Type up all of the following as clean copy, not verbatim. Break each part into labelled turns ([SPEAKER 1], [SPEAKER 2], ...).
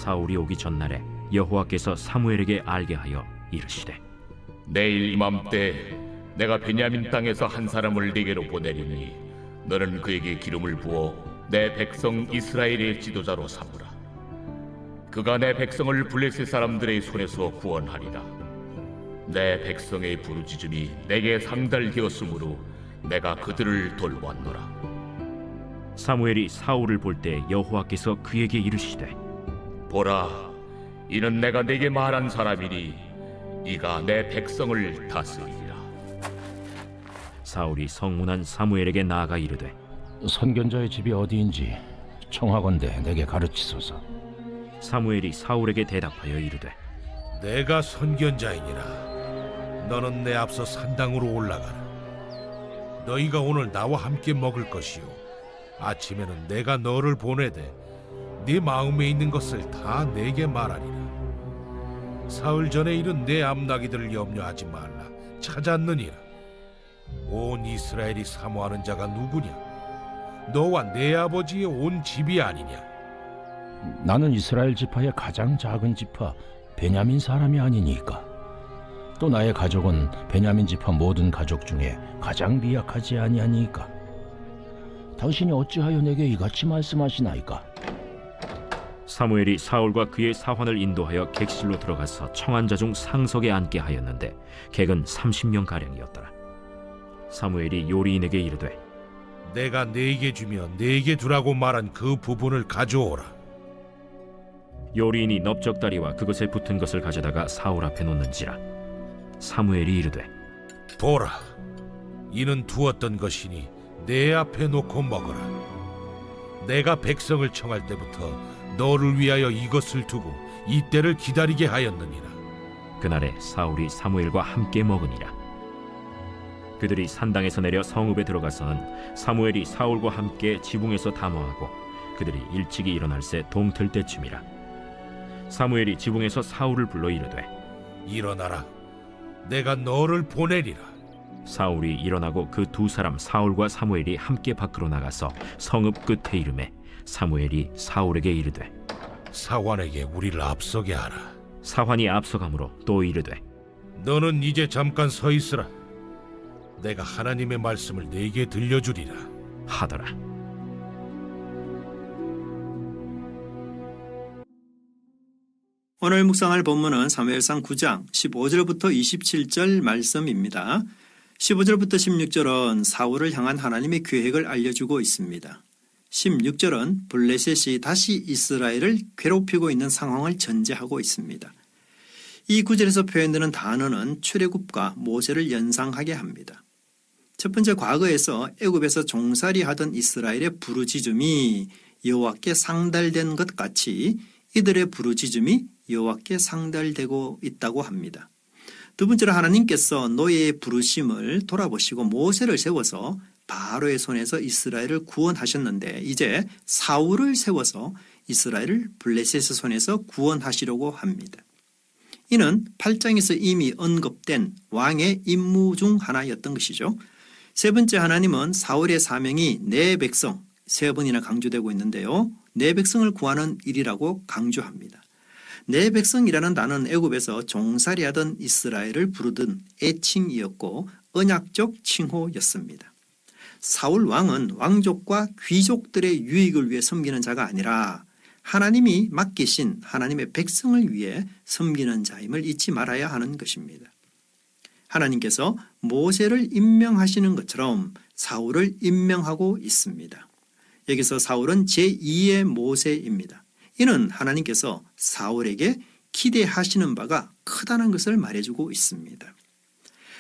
[SPEAKER 1] 사울이 오기 전날에 여호와께서 사무엘에게 알게 하여 이르시되
[SPEAKER 2] 내일 이맘때 내가 베냐민 땅에서 한 사람을 네게로 보내리니 너는 그에게 기름을 부어 내 백성 이스라엘의 지도자로 삼으라. 그가 내 백성을 블레셋 사람들의 손에서 구원하리라. 내 백성의 부르짖음이 내게 상달되었으므로 내가 그들을 돌보았노라.
[SPEAKER 1] 사무엘이 사울을 볼 때 여호와께서 그에게 이르시되
[SPEAKER 2] 보라, 이는 내가 네게 말한 사람이니 이가 내 백성을 다스리리라.
[SPEAKER 1] 사울이 성문한 사무엘에게 나아가 이르되
[SPEAKER 3] 선견자의 집이 어디인지 청하건대 내게 가르치소서.
[SPEAKER 1] 사무엘이 사울에게 대답하여 이르되
[SPEAKER 4] 내가 선견자이니라. 너는 내 앞서 산당으로 올라가라. 너희가 오늘 나와 함께 먹을 것이요 아침에는 내가 너를 보내되 네 마음에 있는 것을 다 내게 말하리라. 사흘 전에 이른 내 암나기들을 염려하지 말라. 찾았느니라. 온 이스라엘이 사모하는 자가 누구냐? 너와 내 아버지의 온 집이 아니냐?
[SPEAKER 3] 나는 이스라엘 지파의 가장 작은 지파 베냐민 사람이 아니니까. 또 나의 가족은 베냐민 지파 모든 가족 중에 가장 미약하지 아니하니까. 당신이 어찌하여 내게 이같이 말씀하시나이까?
[SPEAKER 1] 사무엘이 사울과 그의 사환을 인도하여 객실로 들어가서 청한 자 중 상석에 앉게 하였는데 객은 30명 가량이었더라. 사무엘이 요리인에게 이르되
[SPEAKER 4] 내가 네게 주며 네게 두라고 말한 그 부분을 가져오라.
[SPEAKER 1] 요리인이 넓적다리와 그것에 붙은 것을 가져다가 사울 앞에 놓는지라. 사무엘이 이르되
[SPEAKER 4] 보라, 이는 두었던 것이니 내 앞에 놓고 먹어라. 내가 백성을 청할 때부터 너를 위하여 이것을 두고 이때를 기다리게 하였느니라.
[SPEAKER 1] 그날에 사울이 사무엘과 함께 먹으니라. 그들이 산당에서 내려 성읍에 들어가서는 사무엘이 사울과 함께 지붕에서 담화하고 그들이 일찍이 일어날새 동틀 때쯤이라. 사무엘이 지붕에서 사울을 불러 이르되
[SPEAKER 4] 일어나라. 내가 너를 보내리라.
[SPEAKER 1] 사울이 일어나고 그 두 사람 사울과 사무엘이 함께 밖으로 나가서 성읍 끝에 이르매 사무엘이 사울에게 이르되
[SPEAKER 4] 사환에게 우리를 앞서게 하라.
[SPEAKER 1] 사환이 앞서가므로 또 이르되
[SPEAKER 4] 너는 이제 잠깐 서 있으라. 내가 하나님의 말씀을 네게 들려주리라
[SPEAKER 1] 하더라.
[SPEAKER 5] 오늘 묵상할 본문은 사무엘상 9장 15절부터 27절 말씀입니다. 15절부터 16절은 사울을 향한 하나님의 계획을 알려주고 있습니다. 16절은 블레셋이 다시 이스라엘을 괴롭히고 있는 상황을 전제하고 있습니다. 이 구절에서 표현되는 단어는 출애굽과 모세를 연상하게 합니다. 첫 번째, 과거에서 애굽에서 종살이 하던 이스라엘의 부르짖음이 여호와께 상달된 것 같이 이들의 부르짖음이 여호와께 상달되고 있다고 합니다. 두 번째로, 하나님께서 노예의 부르심을 돌아보시고 모세를 세워서 바로의 손에서 이스라엘을 구원하셨는데 이제 사울을 세워서 이스라엘을 블레셋의 손에서 구원하시려고 합니다. 이는 8장에서 이미 언급된 왕의 임무 중 하나였던 것이죠. 세 번째, 하나님은 사울의 사명이 내 백성, 세 번이나 강조되고 있는데요. 내 백성을 구하는 일이라고 강조합니다. 내 백성이라는 단어는 애굽에서 종살이하던 이스라엘을 부르던 애칭이었고 언약적 칭호였습니다. 사울 왕은 왕족과 귀족들의 유익을 위해 섬기는 자가 아니라 하나님이 맡기신 하나님의 백성을 위해 섬기는 자임을 잊지 말아야 하는 것입니다. 하나님께서 모세를 임명하시는 것처럼 사울을 임명하고 있습니다. 여기서 사울은 제2의 모세입니다. 이는 하나님께서 사울에게 기대하시는 바가 크다는 것을 말해주고 있습니다.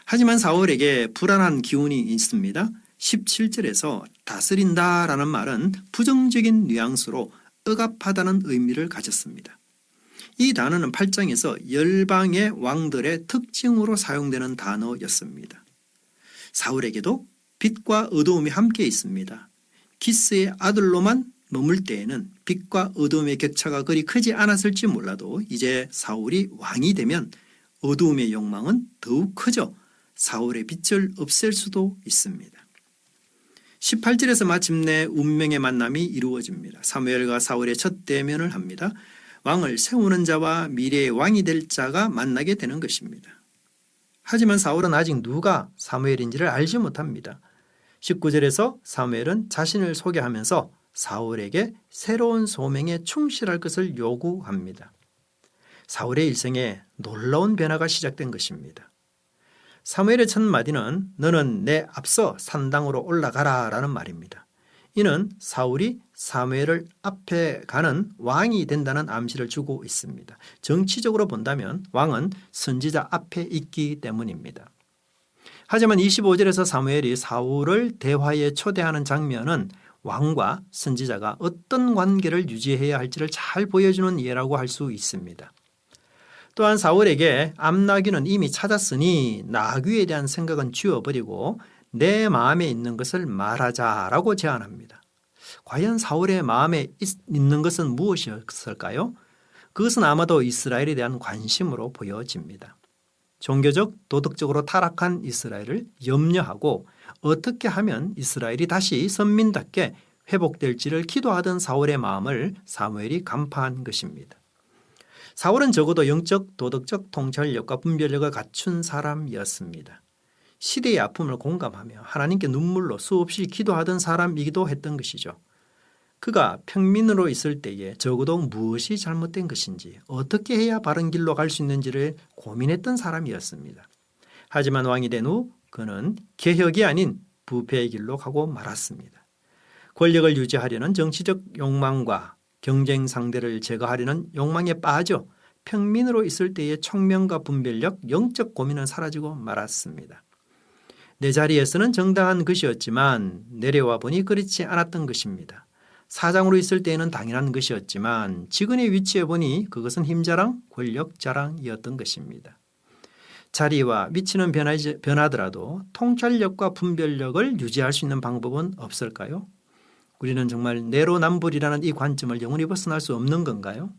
[SPEAKER 5] 하지만 사울에게 불안한 기운이 있습니다. 17절에서 다스린다라는 말은 부정적인 뉘앙스로 억압하다는 의미를 가졌습니다. 이 단어는 8장에서 열방의 왕들의 특징으로 사용되는 단어였습니다. 사울에게도 빛과 어두움이 함께 있습니다. 기스의 아들로만 머물 때에는 빛과 어두움의 격차가 그리 크지 않았을지 몰라도 이제 사울이 왕이 되면 어두움의 욕망은 더욱 커져 사울의 빛을 없앨 수도 있습니다. 18절에서 마침내 운명의 만남이 이루어집니다. 사무엘과 사울의 첫 대면을 합니다. 왕을 세우는 자와 미래의 왕이 될 자가 만나게 되는 것입니다. 하지만 사울은 아직 누가 사무엘인지를 알지 못합니다. 19절에서 사무엘은 자신을 소개하면서 사울에게 새로운 소명에 충실할 것을 요구합니다. 사울의 일생에 놀라운 변화가 시작된 것입니다. 사무엘의 첫 마디는 너는 내 앞서 산당으로 올라가라 라는 말입니다. 이는 사울이 사무엘을 앞에 가는 왕이 된다는 암시를 주고 있습니다. 정치적으로 본다면 왕은 선지자 앞에 있기 때문입니다. 하지만 25절에서 사무엘이 사울을 대화에 초대하는 장면은 왕과 선지자가 어떤 관계를 유지해야 할지를 잘 보여주는 예라고 할 수 있습니다. 또한 사울에게 암나귀는 이미 찾았으니 나귀에 대한 생각은 지워버리고 내 마음에 있는 것을 말하자라고 제안합니다. 과연 사울의 마음에 있는 것은 무엇이었을까요? 그것은 아마도 이스라엘에 대한 관심으로 보여집니다. 종교적, 도덕적으로 타락한 이스라엘을 염려하고 어떻게 하면 이스라엘이 다시 선민답게 회복될지를 기도하던 사울의 마음을 사무엘이 간파한 것입니다. 사울은 적어도 영적, 도덕적 통찰력과 분별력을 갖춘 사람이었습니다. 시대의 아픔을 공감하며 하나님께 눈물로 수없이 기도하던 사람이기도 했던 것이죠. 그가 평민으로 있을 때에 적어도 무엇이 잘못된 것인지 어떻게 해야 바른 길로 갈 수 있는지를 고민했던 사람이었습니다. 하지만 왕이 된 후 그는 개혁이 아닌 부패의 길로 가고 말았습니다. 권력을 유지하려는 정치적 욕망과 경쟁 상대를 제거하려는 욕망에 빠져 평민으로 있을 때의 총명과 분별력, 영적 고민은 사라지고 말았습니다. 내 자리에서는 정당한 것이었지만 내려와 보니 그렇지 않았던 것입니다. 사장으로 있을 때에는 당연한 것이었지만 직원의 위치에 보니 그것은 힘자랑, 권력 자랑이었던 것입니다. 자리와 위치는 변하더라도 통찰력과 분별력을 유지할 수 있는 방법은 없을까요? 우리는 정말 내로남불이라는 이 관점을 영원히 벗어날 수 없는 건가요?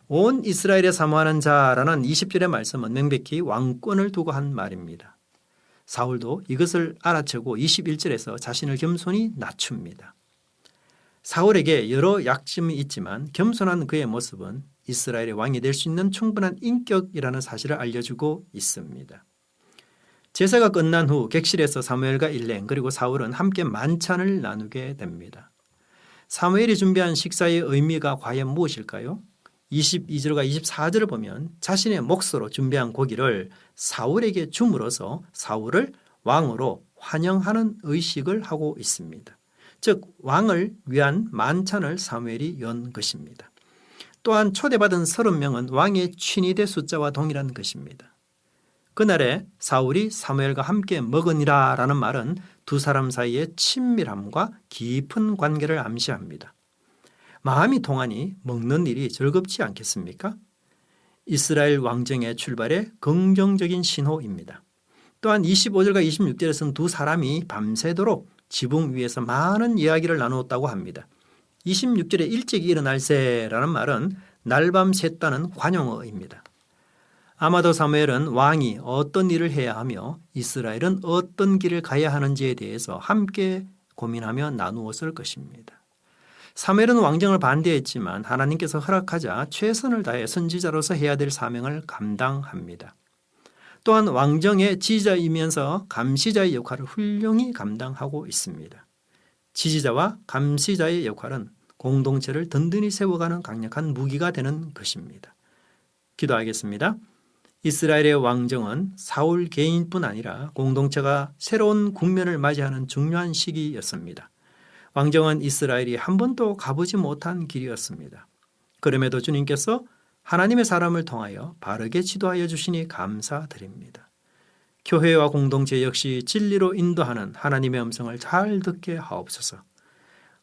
[SPEAKER 5] 온 이스라엘에 사모하는 자라는 20절의 말씀은 명백히 왕권을 두고 한 말입니다. 사울도 이것을 알아채고 21절에서 자신을 겸손히 낮춥니다. 사울에게 여러 약점이 있지만 겸손한 그의 모습은 이스라엘의 왕이 될 수 있는 충분한 인격이라는 사실을 알려주고 있습니다. 제사가 끝난 후 객실에서 사무엘과 일행 그리고 사울은 함께 만찬을 나누게 됩니다. 사무엘이 준비한 식사의 의미가 과연 무엇일까요? 22절과 24절을 보면 자신의 몫으로 준비한 고기를 사울에게 줌으로써 사울을 왕으로 환영하는 의식을 하고 있습니다. 즉 왕을 위한 만찬을 사무엘이 연 것입니다. 또한 초대받은 30명은 왕의 친위대 숫자와 동일한 것입니다. 그날에 사울이 사무엘과 함께 먹으니라 라는 말은 두 사람 사이의 친밀함과 깊은 관계를 암시합니다. 마음이 통하니 먹는 일이 즐겁지 않겠습니까? 이스라엘 왕정의 출발에 긍정적인 신호입니다. 또한 25절과 26절에서는 두 사람이 밤새도록 지붕 위에서 많은 이야기를 나누었다고 합니다. 26절에 일찍 일어날세라는 말은 날밤 샜다는 관용어입니다. 아마도 사무엘은 왕이 어떤 일을 해야 하며 이스라엘은 어떤 길을 가야 하는지에 대해서 함께 고민하며 나누었을 것입니다. 사무엘은 왕정을 반대했지만 하나님께서 허락하자 최선을 다해 선지자로서 해야 될 사명을 감당합니다. 또한 왕정의 지지자이면서 감시자의 역할을 훌륭히 감당하고 있습니다. 지지자와 감시자의 역할은 공동체를 든든히 세워가는 강력한 무기가 되는 것입니다. 기도하겠습니다. 이스라엘의 왕정은 사울 개인뿐 아니라 공동체가 새로운 국면을 맞이하는 중요한 시기였습니다. 왕정은 이스라엘이 한 번도 가보지 못한 길이었습니다. 그럼에도 주님께서 하나님의 사람을 통하여 바르게 지도하여 주시니 감사드립니다. 교회와 공동체 역시 진리로 인도하는 하나님의 음성을 잘 듣게 하옵소서.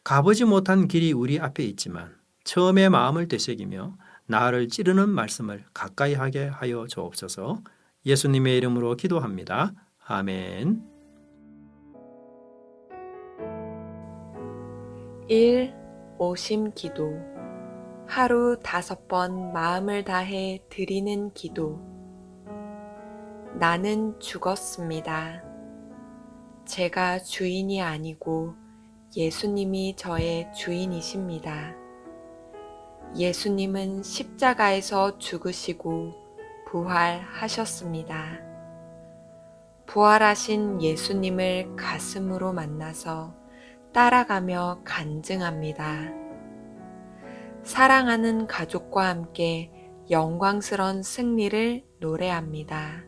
[SPEAKER 5] 가보지 못한 길이 우리 앞에 있지만 처음에 마음을 되새기며 나를 찌르는 말씀을 가까이 하게 하여 주옵소서. 예수님의 이름으로 기도합니다. 아멘.
[SPEAKER 6] 1. 오심 기도. 하루 5번 마음을 다해 드리는 기도. 나는 죽었습니다. 제가 주인이 아니고 예수님이 저의 주인이십니다. 예수님은 십자가에서 죽으시고 부활하셨습니다. 부활하신 예수님을 가슴으로 만나서 따라가며 간증합니다. 사랑하는 가족과 함께 영광스러운 승리를 노래합니다.